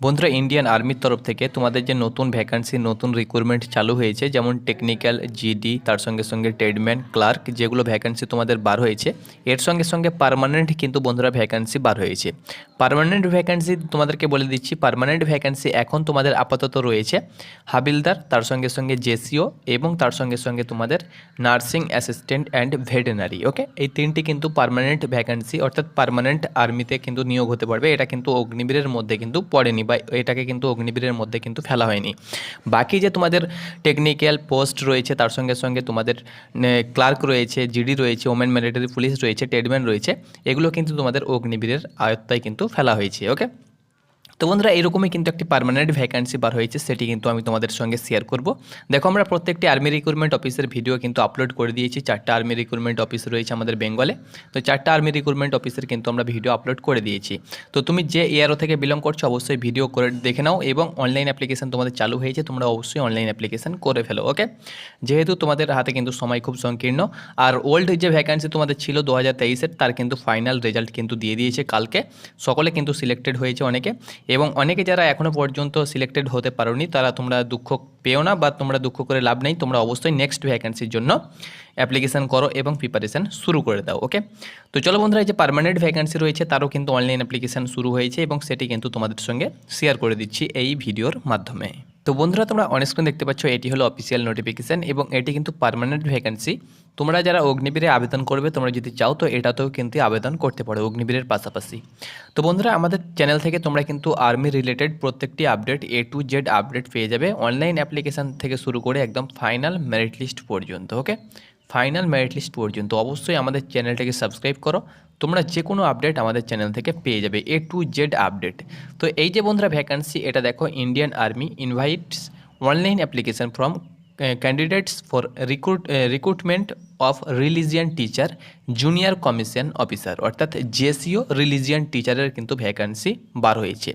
বন্ধুরা ইন্ডিয়ান আর্মির তরফ থেকে তোমাদের যে নতুন ভ্যাকান্সি নতুন রিক্রুটমেন্ট চালু হয়েছে, যেমন টেকনিক্যাল, জিডি, তার সঙ্গে সঙ্গে ট্রেডম্যান, ক্লার্ক, যেগুলো ভ্যাকান্সি তোমাদের বার হয়েছে, এর সঙ্গে সঙ্গে পার্মানেন্ট কিন্তু বন্ধুরা ভ্যাকান্সি বার হয়েছে। পার্মানেন্ট ভ্যাকান্সি তোমাদেরকে বলে দিচ্ছি, পার্মানেন্ট ভ্যাকান্সি এখন তোমাদের আপাতত রয়েছে হাবিলদার, তার সঙ্গে সঙ্গে জেসিও এবং তার সঙ্গে সঙ্গে তোমাদের নার্সিং অ্যাসিস্ট্যান্ট অ্যান্ড ভেটেনারি। ওকে, এই তিনটি কিন্তু পার্মানেন্ট ভ্যাকান্সি, অর্থাৎ পার্মানেন্ট আর্মিতে কিন্তু নিয়োগ হতে পারবে। এটা কিন্তু অগ্নিবীরের মধ্যে কিন্তু পড়েনি বা এটাকে কিন্তু অগ্নিবীরের মধ্যে কিন্তু ফেলা হয়নি। বাকি যে তোমাদের টেকনিক্যাল পোস্ট রয়েছে, তার সঙ্গে সঙ্গে তোমাদের ক্লার্ক রয়েছে, জিডি রয়েছে, ওমেন মিলিটারি পুলিশ রয়েছে, ট্রেডম্যান রয়েছে, এগুলো কিন্তু তোমাদের অগ্নিবীরের আয়ত্তায় কিন্তু ফেলা হয়েছে। ওকে, তো বন্ধুরা এরকমই কিন্তু একটি পার্মানেন্ট ভ্যাকান্সি বার হয়েছে, সেটি কিন্তু আমি তোমাদের সঙ্গে শেয়ার করব। দেখো, আমরা প্রত্যেকটি আর্মি রিক্রুটমেন্ট অফিসের ভিডিও কিন্তু আপলোড করে দিয়েছি। 4টা আর্মি রিক্রুটমেন্ট অফিস রয়েছে আমাদের বেঙ্গলে, তো 4টা আর্মি রিক্রুটমেন্ট অফিসের কিন্তু আমরা ভিডিও আপলোড করে দিয়েছি। তো তুমি যে এআরও থেকে বিলং করছো অবশ্যই ভিডিও করে দেখে নাও, এবং অনলাইন অ্যাপ্লিকেশন তোমাদের চালু হয়েছে, তোমরা অবশ্যই অনলাইন অ্যাপ্লিকেশন করে ফেলো। ওকে, যেহেতু তোমাদের হাতে কিন্তু সময় খুব সংকীর্ণ। আর ওল্ড যে ভ্যাকান্সি তোমাদের ছিল 2023-এর, তার কিন্তু ফাইনাল রেজাল্ট কিন্তু দিয়ে দিয়েছে কালকে। সকলে কিন্তু সিলেক্টেড হয়েছে অনেকে, এবং অনেকে যারা এখনও পর্যন্ত সিলেক্টেড হতে পারোনি তারা তোমরা দুঃখ পেও না, বা তোমরা দুঃখ করে লাভ নেই। তোমরা অবশ্যই নেক্সট ভ্যাকেন্সির জন্য অ্যাপ্লিকেশান করো এবং প্রিপারেশান শুরু করে দাও। ওকে, তো চলো বন্ধুরা, এই যে পার্মানেন্ট ভ্যাকেন্সি রয়েছে তারও কিন্তু অনলাইন অ্যাপ্লিকেশান শুরু হয়েছে, এবং সেটি কিন্তু তোমাদের সঙ্গে শেয়ার করে দিচ্ছি এই ভিডিওর মাধ্যমে। তো বন্ধুরা, তোমরা অনস্ক্রিন দেখতে পাচ্ছ, এটি হলো অফিসিয়াল নোটিফিকেশান, এবং এটি কিন্তু পার্মানেন্ট ভ্যাকেন্সি। তোমরা যারা অগ্নিবীরে আবেদন করবে, তোমরা যদি চাও তো এটাতেও কিন্তু আবেদন করতে পারো অগ্নিবীরের পাশাপাশি। তো বন্ধুরা, আমাদের চ্যানেল থেকে তোমরা কিন্তু আর্মি রিলেটেড প্রত্যেকটি update A to Z update পেয়ে যাবে, অনলাইন অ্যাপ্লিকেশান থেকে শুরু করে একদম ফাইনাল মেরিট লিস্ট পর্যন্ত। ওকে, ফাইনাল মেরিট লিস্ট পর্যন্ত অবশ্যই আমাদের চ্যানেলটাকে সাবস্ক্রাইব করো, তোমরা যে কোনো আপডেট আমাদের চ্যানেল থেকে পেয়ে যাবে, A to Z আপডেট। তো এই যে বন্ধুরা ভ্যাকান্সি, এটা দেখো, Indian army invites online application from candidates for recruitment of religion teacher junior commission officer, অর্থাৎ জেসিও রিলিজিয়ান টিচারের কিন্তু ভ্যাকান্সি বার হয়েছে।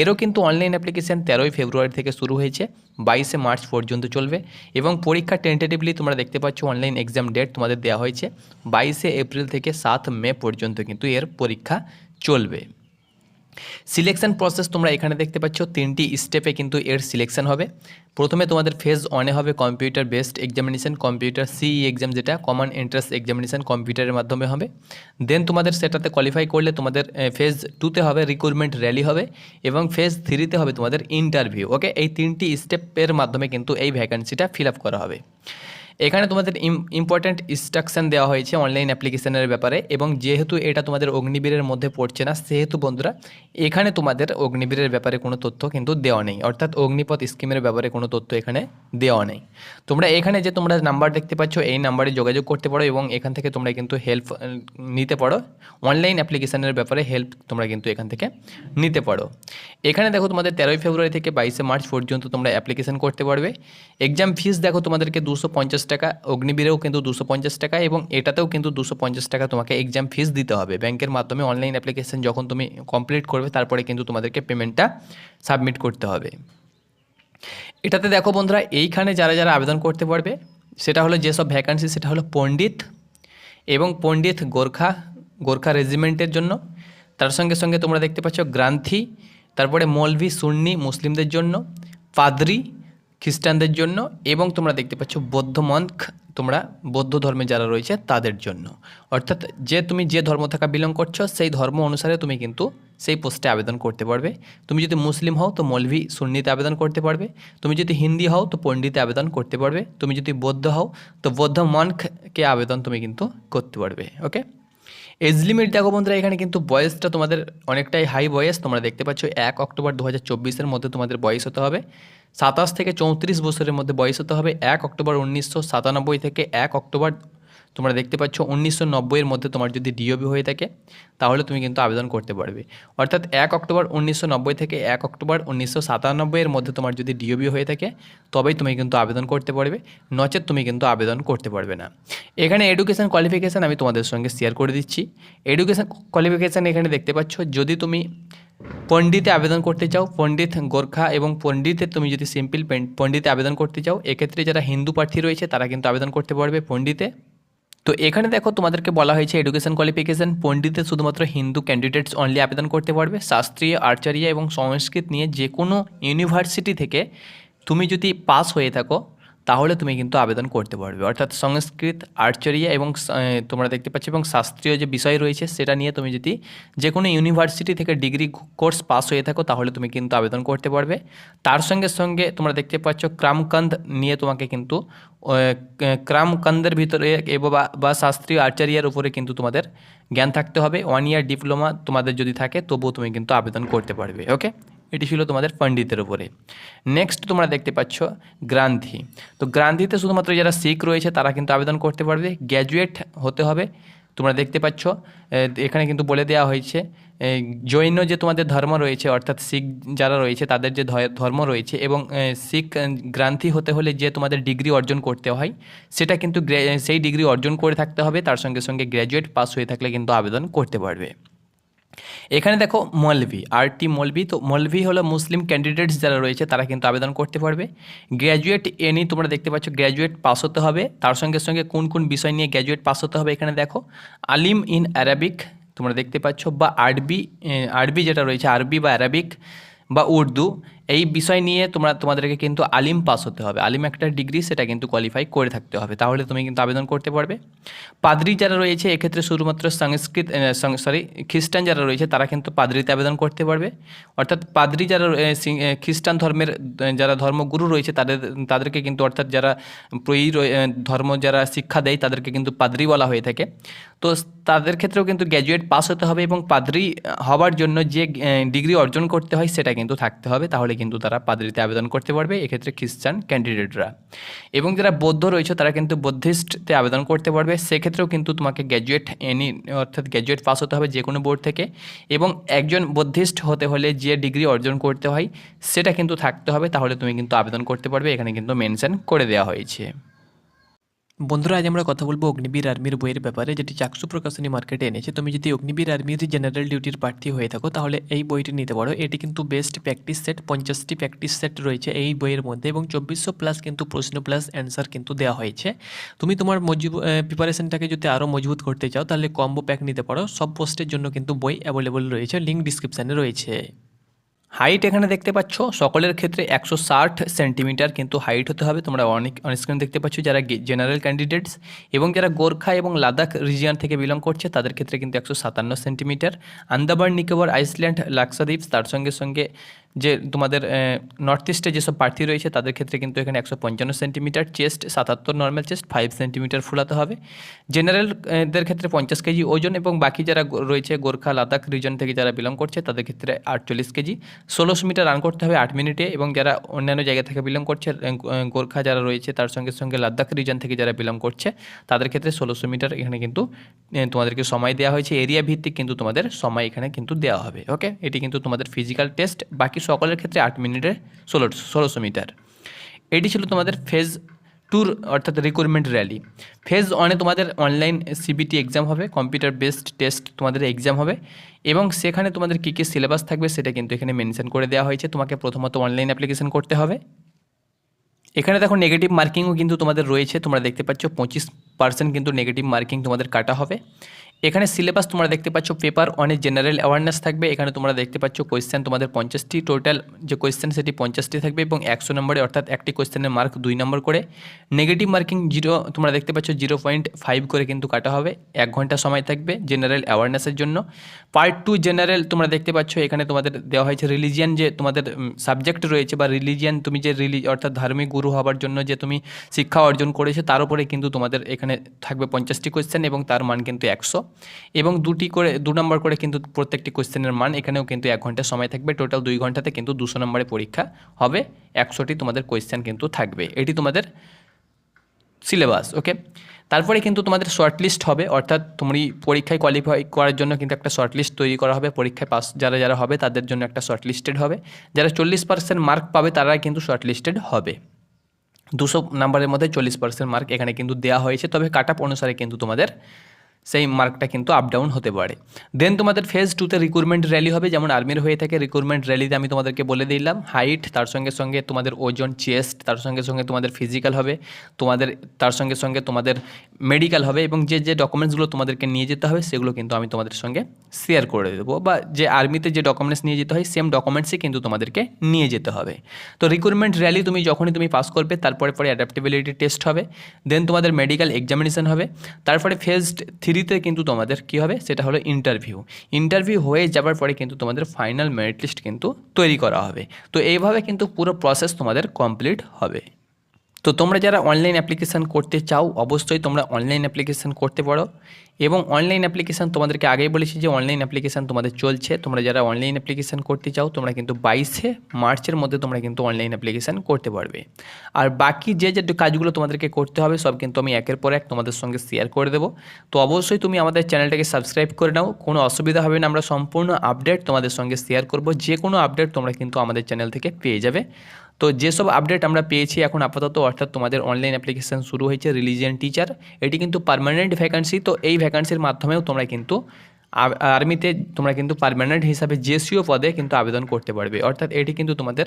এরও কিন্তু অনলাইন অ্যাপ্লিকেশান 13ই ফেব্রুয়ারি থেকে শুরু হয়েছে, 22শে মার্চ পর্যন্ত চলবে, এবং পরীক্ষা টেন্টেটিভলি তোমরা দেখতে পাচ্ছ অনলাইন এক্সাম ডেট তোমাদের দেওয়া হয়েছে 22শে এপ্রিল থেকে 7 মে পর্যন্ত কিন্তু এর পরীক্ষা চলবে। সিলেকশন প্রসেস তোমরা এখানে দেখতে পাচ্ছ, 3টি স্টেপে কিন্তু এর সিলেকশন হবে। প্রথমে তোমাদের ফেজ 1-এ হবে কম্পিউটার বেসড এক্সামিনেশন, কম্পিউটার সিই এক্সাম, যেটা কমন এন্ট্রান্স এক্সামিনেশন কম্পিউটারের মাধ্যমে হবে। দেন তোমাদের সেটাতে কোয়ালিফাই করলে তোমাদের ফেজ 2-তে হবে রিক্রুটমেন্ট র্যালি হবে, এবং ফেজ 3-তে হবে তোমাদের ইন্টারভিউ। ওকে, এই 3টি স্টেপের মাধ্যমে কিন্তু এই ভ্যাকান্সিটা ফিল আপ করা হবে। এখানে তোমাদের ইম্পর্ট্যান্ট ইনস্ট্রাকশান দেওয়া হয়েছে অনলাইন অ্যাপ্লিকেশনের ব্যাপারে, এবং যেহেতু এটা তোমাদের অগ্নিবীরের মধ্যে পড়ছে না, সেহেতু বন্ধুরা এখানে তোমাদের অগ্নিবীরের ব্যাপারে কোনো তথ্য কিন্তু দেওয়া নেই, অর্থাৎ অগ্নিপথ স্কিমের ব্যাপারে কোনো তথ্য এখানে দেওয়া নেই। তোমরা এখানে যে তোমরা নাম্বার দেখতে পাচ্ছ, এই নাম্বারে যোগাযোগ করতে পারো, এবং এখান থেকে তোমরা কিন্তু হেল্প নিতে পারো, অনলাইন অ্যাপ্লিকেশনের ব্যাপারে হেল্প তোমরা কিন্তু এখান থেকে নিতে পারো। এখানে দেখো, তোমাদের 13ই ফেব্রুয়ারি থেকে 22শে মার্চ পর্যন্ত তোমরা অ্যাপ্লিকেশন করতে পারবে। এক্সাম ফিস দেখো, তোমাদেরকে 250 টাকা, অগ্নিবীরেও কিন্তু 250 টাকা, এবং এটাতেও কিন্তু 250 টাকা তোমাকে এক্সাম ফিস দিতে হবে ব্যাংকের মাধ্যমে। অনলাইন অ্যাপ্লিকেশন যখন তুমি কমপ্লিট করবে, তারপরে কিন্তু তোমাদেরকে পেমেন্টটা সাবমিট করতে হবে। এটাতে দেখো বন্ধুরা, এইখানে যারা যারা আবেদন করতে পারবে, সেটা হলো যেসব ভ্যাকান্সি, সেটা হলো পণ্ডিত এবং পণ্ডিত গোর্খা রেজিমেন্টের জন্য। তার সঙ্গে সঙ্গে তোমরা দেখতে পাচ্ছ গ্রান্থি, তারপরে মৌলভি সুন্নি মুসলিমদের জন্য, পাদ্রি খ্রিস্টানদের জন্য, এবং তোমরা দেখতে পাচ্ছ বৌদ্ধ মঙ্ক, তোমরা বৌদ্ধ ধর্মে যারা রয়েছে তাদের জন্য। অর্থাৎ তুমি যে ধর্ম থেকে বিলং করছো, সেই ধর্ম অনুসারে তুমি কিন্তু সেই পোস্টে আবেদন করতে পারবে। তুমি যদি মুসলিম হও তো মৌলভি সুন্নিতে আবেদন করতে পারবে, তুমি যদি হিন্দি হও তো পণ্ডিতে আবেদন করতে পারবে, তুমি যদি বৌদ্ধ হও তো বৌদ্ধ মঙ্ককে আবেদন তুমি কিন্তু করতে পারবে। ওকে, এজ লিমিট দেখো বন্ধুরা, এখানে কিন্তু বয়সটা তোমাদের অনেকটাই হাই বয়স, তোমরা দেখতে পাচ্ছ 1 অক্টোবর 2024-এর মধ্যে তোমাদের বয়স হতে হবে। 27 থেকে 34 বছরের মধ্যে বয়স হতে হবে। 1 অক্টোবর 1997 থেকে 1 অক্টোবর তোমরা দেখতে পাচ্ছ 1990-এর মধ্যে তোমার যদি ডিওবি হয়ে থাকে, তাহলে তুমি কিন্তু আবেদন করতে পারবে। অর্থাৎ 1 অক্টোবর 1990 থেকে 1 অক্টোবর 1997-এর মধ্যে তোমার যদি ডিওবি হয়ে থাকে, তবেই তুমি কিন্তু আবেদন করতে পারবে, নচেত তুমি কিন্তু আবেদন করতে পারবে না। এখানে এডুকেশান কোয়ালিফিকেশান আমি তোমাদের সঙ্গে শেয়ার করে দিচ্ছি। এডুকেশান কোয়ালিফিকেশান এখানে দেখতে পাচ্ছ, যদি তুমি পণ্ডিতে আবেদন করতে চাও, পণ্ডিত গোর্খা এবং পণ্ডিতে তুমি যদি সিম্পল পণ্ডিতে আবেদন করতে চাও, এক্ষেত্রে যারা হিন্দু প্রার্থী রয়েছে তারা কিন্তু আবেদন করতে পারবে পণ্ডিতে, তো এখানে দেখো তোমাদেরকে বলা হয়েছে এডুকেশন কোয়ালিফিকেশন পণ্ডিতে শুধুমাত্র হিন্দু ক্যান্ডিডেটস অনলি আবেদন করতে পারবে। শাস্ত্রীয়, আর্চারিয়া এবং সংস্কৃত নিয়ে যে কোনো ইউনিভার্সিটি থেকে তুমি যদি পাস হয়ে থাকো তাহলে তুমি কিন্তু আবেদন করতে পারবে। অর্থাৎ সংস্কৃত, আর্চারিয়া এবং তোমরা দেখতে পাচ্ছ এবং শাস্ত্রীয় যে বিষয় রয়েছে সেটা নিয়ে তুমি যদি যে কোনো ইউনিভার্সিটি থেকে ডিগ্রি কোর্স পাস হয়ে থাকো তাহলে তুমি কিন্তু আবেদন করতে পারবে। তার সঙ্গে সঙ্গে তোমরা দেখতে পাচ্ছ ক্রামকান্দ নিয়ে তোমাকে কিন্তু ক্রামকান্দের ভিতরে বা শাস্ত্রীয় আর্চারিয়ার উপরে কিন্তু তোমাদের জ্ঞান থাকতে হবে। 1 ইয়ার ডিপ্লোমা তোমাদের যদি থাকে তবুও তুমি কিন্তু আবেদন করতে পারবে। ওকে, এটি ছিল তোমাদের পণ্ডিতের উপরে। নেক্সট তোমরা দেখতে পাচ্ছ গ্রান্থি। তো গ্রান্থিতে শুধুমাত্র যারা শিখ রয়েছে তারা কিন্তু আবেদন করতে পারবে। গ্র্যাজুয়েট হতে হবে। তোমরা দেখতে পাচ্ছ এখানে কিন্তু বলে দেওয়া হয়েছে জৈন যে তোমাদের ধর্ম রয়েছে অর্থাৎ শিখ যারা রয়েছে তাদের যে ধর্ম রয়েছে এবং শিখ গ্রান্থি হতে হলে যে তোমাদের ডিগ্রি অর্জন করতে হয় সেটা কিন্তু সেই ডিগ্রি অর্জন করে থাকতে হবে। তার সঙ্গে সঙ্গে গ্র্যাজুয়েট পাস হয়ে থাকলে কিন্তু আবেদন করতে পারবে। এখানে দেখো মৌলভি, আরটি মৌলভি। তো মৌলভি হলো মুসলিম ক্যান্ডিডেটস যারা রয়েছে তারা কিন্তু আবেদন করতে পারবে। গ্র্যাজুয়েট এনি তোমরা দেখতে পাচ্ছ গ্র্যাজুয়েট পাস হতে হবে। তার সঙ্গে সঙ্গে কোন কোন বিষয় নিয়ে গ্র্যাজুয়েট পাস হতে হবে এখানে দেখো আলিম ইন অ্যারাবিক তোমরা দেখতে পাচ্ছ বা আরবি যেটা রয়েছে আরবি বা অ্যারাবিক বা উর্দু এই বিষয় নিয়ে তোমাদেরকে কিন্তু আলিম পাস হতে হবে। আলিম একটা ডিগ্রি সেটা কিন্তু কোয়ালিফাই করে থাকতে হবে তাহলে তুমি কিন্তু আবেদন করতে পারবে। পাদ্রি যারা রয়েছে এক্ষেত্রে শুধুমাত্র খ্রিস্টান যারা রয়েছে তারা কিন্তু পাদ্রিতে আবেদন করতে পারবে। অর্থাৎ পাদ্রি যারা খ্রিস্টান ধর্মের যারা ধর্মগুরু রয়েছে তাদেরকে কিন্তু অর্থাৎ যারা ধর্ম যারা শিক্ষা দেয় তাদেরকে কিন্তু পাদ্রি বলা হয়ে থাকে। তো তাদের ক্ষেত্রেও কিন্তু গ্র্যাজুয়েট পাস হতে হবে এবং পাদ্রি হওয়ার জন্য যে ডিগ্রি অর্জন করতে হয় সেটা কিন্তু থাকতে হবে তাহলে কিন্তু তারা পাদ্রিতে আবেদন করতে পারবে এক্ষেত্রে খ্রিস্টান ক্যান্ডিডেটরা। এবং যারা বৌদ্ধ রয়েছে তারা কিন্তু বুদ্ধিস্টতে আবেদন করতে পারবে। সেক্ষেত্রেও কিন্তু তোমাকে অর্থাৎ গ্র্যাজুয়েট পাস হতে হবে যে কোনো বোর্ড থেকে এবং একজন বুদ্ধিস্ট হতে হলে যে ডিগ্রি অর্জন করতে হয় সেটা কিন্তু থাকতে হবে তাহলে তুমি কিন্তু আবেদন করতে পারবে। এখানে কিন্তু মেনশন করে দেওয়া হয়েছে। বন্ধুরা আজ আমরা কথা বলবো অগ্নিবীর আর্মির বইয়ের ব্যাপারে যেটি চাকসু প্রকাশনী মার্কেটে এনেছে। তুমি যদি অগ্নিবীর আর্মির জেনারেল ডিউটির প্রার্থী হয়ে থাকো তাহলে এই বইটি নিতে পারো। এটি কিন্তু বেস্ট প্র্যাকটিস সেট 50টি প্র্যাকটিস সেট রয়েছে এই বইয়ের মধ্যে এবং 2400 প্লাস কিন্তু প্রশ্ন প্লাস অ্যান্সার কিন্তু দেওয়া হয়েছে। তুমি তোমার প্রিপারেশনটাকে যদি আরও মজবুত করতে চাও তাহলে কম্বো প্যাক নিতে পারো। সব পোস্টের জন্য কিন্তু বই অ্যাভেলেবল রয়েছে, লিঙ্ক ডিসক্রিপশানে রয়েছে। হাইট এখানে দেখতে পাচ্ছ সকলের ক্ষেত্রে 160 সেন্টিমিটার কিন্তু হাইট হতে হবে। তোমরা অনেক স্ক্রিন দেখতে পাচ্ছ যারা জেনারেল ক্যান্ডিডেটস এবং যারা গোর্খা এবং লাদাখ রিজিয়ন থেকে বিলং করছে তাদের ক্ষেত্রে কিন্তু 157 সেন্টিমিটার। আন্দামান নিকোবর, আইসল্যান্ড, লাক্ষাদ্বীপ তার সঙ্গে সঙ্গে যে তোমাদের নর্থ ইস্টে যেসব প্রার্থী রয়েছে তাদের ক্ষেত্রে কিন্তু এখানে 155 centimetre. Chest 77 normal chest, 5 centimetre ফুলাতে হবে। জেনারেলদের ক্ষেত্রে 50 কেজি ওজন এবং বাকি যারা রয়েছে গোর্খা লাদাখ রিজন থেকে যারা বিলং করছে তাদের ক্ষেত্রে 48 কেজি। 1600 মিটার রান করতে হবে 8 মিনিটে এবং যারা অন্যান্য জায়গা থেকে বিলং করছে গোর্খা যারা রয়েছে তার সঙ্গে সঙ্গে লাদাখ রিজন থেকে যারা বিলং করছে তাদের ক্ষেত্রে 1600 মিটার এখানে কিন্তু তোমাদেরকে সময় দেওয়া হয়েছে। এরিয়া ভিত্তিক কিন্তু তোমাদের সময় এখানে কিন্তু দেওয়া হবে। ওকে, এটি কিন্তু তোমাদের ফিজিক্যাল টেস্ট। বাকি সকলের ক্ষেত্রে 8 মিনিটে 1600 মিটার। এটি ছিল তোমাদের ফেজ 2 অর্থাৎ রিক্রুটমেন্ট র্যালি। ফেজ 1-এ তোমাদের অনলাইন সিবিটি এক্সাম হবে, কম্পিউটার বেসড টেস্ট তোমাদের এক্সাম হবে এবং সেখানে তোমাদের কী কী সিলেবাস থাকবে সেটা কিন্তু এখানে মেনশন করে দেওয়া হয়েছে। তোমাকে প্রথমত অনলাইন অ্যাপ্লিকেশন করতে হবে। এখানে দেখো নেগেটিভ মার্কিংও কিন্তু তোমাদের রয়েছে। তোমরা দেখতে পাচ্ছ 25% কিন্তু নেগেটিভ মার্কিং তোমাদের কাটা হবে। এখানে সিলেবাস তোমরা দেখতে পাচ্ছ পেপার 1-এ জেনারেল অ্যাওয়ারনেস থাকবে। এখানে তোমরা দেখতে পাচ্ছ কোয়েশ্চেন তোমাদের 50টি, টোটাল যে কোয়েশ্চেন সেটি 50টি থাকবে এবং 100 নম্বরে অর্থাৎ একটি কোয়েশ্চেনের মার্ক 2 নম্বর করে। নেগেটিভ মার্কিং 0 তোমরা দেখতে পাচ্ছ 0.5 করে কিন্তু কাটা হবে। 1 ঘন্টা সময় থাকবে জেনারেল অ্যাওয়ারনেসের জন্য। পার্ট 2 জেনারেল তোমরা দেখতে পাচ্ছ এখানে তোমাদের দেওয়া হয়েছে রিলিজিয়ান যে তোমাদের সাবজেক্ট রয়েছে বা রিলিজিয়ান তুমি যে অর্থাৎ ধার্মিক গুরু হওয়ার জন্য যে তুমি শিক্ষা অর্জন করেছো তার উপরে কিন্তু তোমাদের এখানে থাকবে 50টি কোয়েশ্চেন এবং তার মান কিন্তু 100 এবং 2 নম্বর করে কিন্তু প্রত্যেকটি কোয়েশ্চেনের মান। এখানেও কিন্তু 1 ঘন্টা সময় থাকবে। টোটাল 2 ঘন্টাতে কিন্তু 200 নম্বরের পরীক্ষা হবে। 100টি তোমাদের কোয়েশ্চেন কিন্তু থাকবে। এটি তোমাদের সিলেবাস। ওকে, তারপরে কিন্তু তোমাদের শর্টলিস্ট হবে অর্থাৎ তুমি পরীক্ষায় কোয়ালিফাই করার জন্য কিন্তু একটা শর্টলিস্ট তৈরি করা হবে। পরীক্ষায় পাস যারা হবে তাদের জন্য একটা শর্টলিস্টেড হবে। যারা 40% মার্ক পাবে তারাই কিন্তু শর্টলিস্টেড হবে। 200 নম্বরের মধ্যে 40% মার্ক এখানে কিন্তু দেওয়া হয়েছে, তবে কাট অফ অনুসারে কিন্তু তোমাদের সেই মার্কটা কিন্তু আপ ডাউন হতে পারে। দেন তোমাদের ফেজ 2তে রিক্রুটমেন্ট র্যালি হবে, যেমন আর্মির হয়ে থাকে। রিক্রুটমেন্ট র্যালিতে আমি তোমাদেরকে বলে দিলাম হাইট, তার সঙ্গে সঙ্গে তোমাদের ওজন, চেস্ট, তার সঙ্গে সঙ্গে তোমাদের ফিজিক্যাল হবে, তোমাদের তার সঙ্গে সঙ্গে তোমাদের মেডিকেল হবে, এবং যে যে ডকুমেন্টসগুলো তোমাদেরকে নিয়ে যেতে হবে সেগুলো কিন্তু আমি তোমাদের সঙ্গে শেয়ার করে দেবো, বা যে আর্মিতে যে ডকুমেন্টস নিয়ে যেতে হয় সেম ডকুমেন্টসই কিন্তু তোমাদেরকে নিয়ে যেতে হবে। তো রিক্রুটমেন্ট র্যালি তুমি যখনই তুমি পাস করবে তারপরে পরে অ্যাডাপ্টেবিলিটি টেস্ট হবে, দেন তোমাদের মেডিকেল এক্সামিনেশন হবে, তারপরে ফেজ 3তে কিন্তু তোমাদের কী হবে সেটা হলো ইন্টারভিউ। ইন্টারভিউ হয়ে যাবার পরে কিন্তু তোমাদের ফাইনাল মেরিট লিস্ট কিন্তু তৈরি করা হবে। তো এইভাবে কিন্তু পুরো প্রসেস তোমাদের কমপ্লিট হবে। তো তোমরা যারা অনলাইন অ্যাপ্লিকেশান করতে চাও অবশ্যই তোমরা অনলাইন অ্যাপ্লিকেশান করতে পারো, এবং অনলাইন অ্যাপ্লিকেশান তোমাদেরকে আগেই বলেছি যে অনলাইন অ্যাপ্লিকেশান তোমাদের চলছে। তোমরা যারা অনলাইন অ্যাপ্লিকেশান করতে চাও তোমরা কিন্তু 22শে মার্চের মধ্যে তোমরা কিন্তু অনলাইন অ্যাপ্লিকেশান করতে পারবে। আর বাকি যে যে কাজগুলো তোমাদেরকে করতে হবে সব কিন্তু আমি একের পর এক তোমাদের সঙ্গে শেয়ার করে দেবো। তো অবশ্যই তুমি আমাদের চ্যানেলটাকে সাবস্ক্রাইব করে নাও, কোনো অসুবিধা হবে না, আমরা সম্পূর্ণ আপডেট তোমাদের সঙ্গে শেয়ার করব। যে কোনো আপডেট তোমরা কিন্তু আমাদের চ্যানেল থেকে পেয়ে যাবে। তো যেসব আপডেট আমরা পেয়েছি এখন আপাতত, অর্থাৎ তোমাদের অনলাইন অ্যাপ্লিকেশান শুরু হয়েছে রিলিজিয়ান টিচার, এটি কিন্তু পার্মানেন্ট ভ্যাকান্সি। তো এই ভ্যাকান্সির মাধ্যমেও তোমরা কিন্তু আর্মিতে তোমরা কিন্তু পার্মানেন্ট হিসাবে জেসিও পদে কিন্তু আবেদন করতে পারবে। অর্থাৎ এটি কিন্তু তোমাদের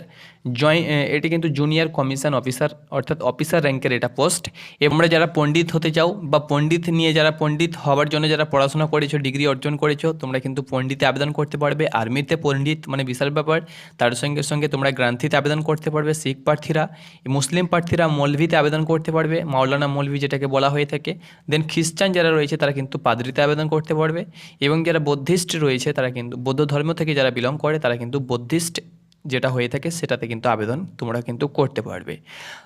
এটি কিন্তু জুনিয়র কমিশন অফিসার অর্থাৎ অফিসার র্যাঙ্কের এটা পোস্ট। এবং আমরা যারা পণ্ডিত হতে চাও বা পণ্ডিত নিয়ে যারা পণ্ডিত হওয়ার জন্য যারা পড়াশোনা করেছো, ডিগ্রি অর্জন করেছো, তোমরা কিন্তু পণ্ডিতে আবেদন করতে পারবে। আর্মিতে পণ্ডিত মানে বিশাল ব্যাপার। তার সঙ্গে সঙ্গে তোমরা গ্রান্থিতে আবেদন করতে পারবে শিখ প্রার্থীরা, মুসলিম প্রার্থীরা মৌলভিতে আবেদন করতে পারবে, মাওলানা মৌলভি যেটাকে বলা হয়ে থাকে। দেন খ্রিস্টান যারা রয়েছে তারা কিন্তু পাদ্রিতে আবেদন করতে পারবে, এবং যারা বৌদ্ধিস্ট রয়েছে তারা কিন্তু বৌদ্ধ ধর্ম থেকে যারা বিলং করে তারা কিন্তু বৌদ্ধিস্ট যেটা হয়ে থাকে সেটাতে কিন্তু আবেদন তোমরা কিন্তু করতে পারবে।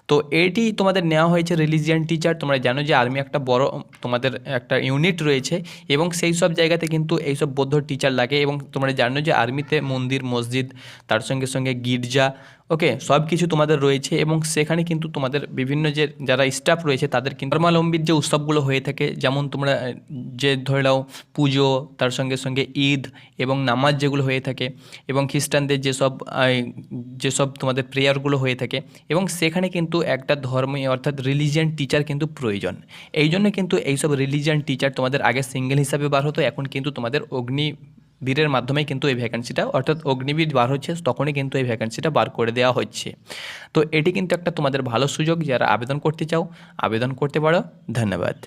তো এটি তোমাদের নেওয়া হয়েছে রিলিজিয়ান টিচার। তোমরা জানো যে আর্মি একটা বড় তোমাদের একটা ইউনিট রয়েছে, এবং সেই সব জায়গাতে কিন্তু এইসব বৌদ্ধ টিচার লাগে। এবং তোমরা জানো যে আর্মিতে মন্দির, মসজিদ, তার সঙ্গে সঙ্গে গির্জা, ওকে, সব কিছু তোমাদের রয়েছে, এবং সেখানে কিন্তু তোমাদের বিভিন্ন যে যারা স্টাফ রয়েছে তাদের কিন্তু ধর্মাবলম্বীর যে উৎসবগুলো হয়ে থাকে, যেমন তোমরা যে ধরে নাও পুজো, তার সঙ্গে সঙ্গে ঈদ এবং নামাজ যেগুলো হয়ে থাকে, এবং খ্রিস্টানদের যেসব তোমাদের প্রেয়ারগুলো হয়ে থাকে, এবং সেখানে কিন্তু একটা ধর্মীয় অর্থাৎ রিলিজিয়ান টিচার কিন্তু প্রয়োজন। এই জন্য কিন্তু এইসব রিলিজিয়ান টিচার তোমাদের আগে সিঙ্গেল হিসাবে বার হতো, এখন কিন্তু তোমাদের অগ্নিবীরের মাধ্যমে কিন্তু এই ভ্যাকেন্সিটা, অর্থাৎ অগ্নিবীর বার হচ্ছে তখনই কিন্তু এই ভ্যাকেন্সিটা বার করে দেওয়া হচ্ছে। তো এটি কিন্তু একটা তোমাদের ভালো সুযোগ, যারা আবেদন করতে চাও আবেদন করতে পারো। ধন্যবাদ।